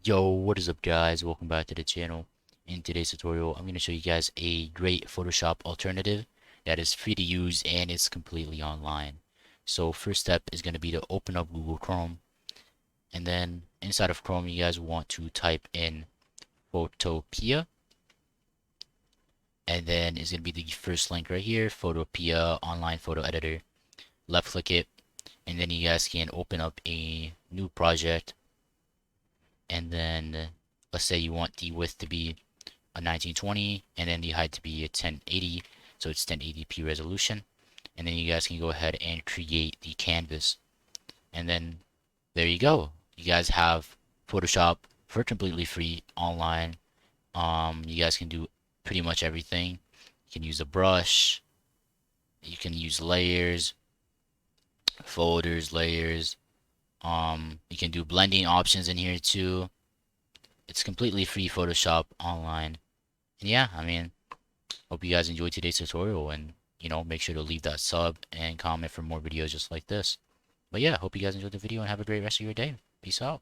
Yo, what is up guys? Welcome back to the channel. In today's tutorial, I'm going to show you guys a great Photoshop alternative that is free to use and it's completely online. So first step is going to be to open up Google Chrome, and then inside of Chrome you guys want to type in Photopea, and then it's going to be the first link right here, Photopea online photo editor. Left click it, and then you guys can open up a new project, and then let's say you want the width to be a 1920 and then the height to be a 1080, so it's 1080p resolution. And then you guys can go ahead and create the canvas, and then there you go. You guys have Photoshop for completely free online. You guys can do pretty much everything. You can use a brush, you can use layers, folders, layers. You can do blending options in here too. It's completely free Photoshop online. And yeah, I mean, hope you guys enjoyed today's tutorial, and make sure to leave that sub and comment for more videos just like this. But yeah, hope you guys enjoyed the video and have a great rest of your day. Peace out.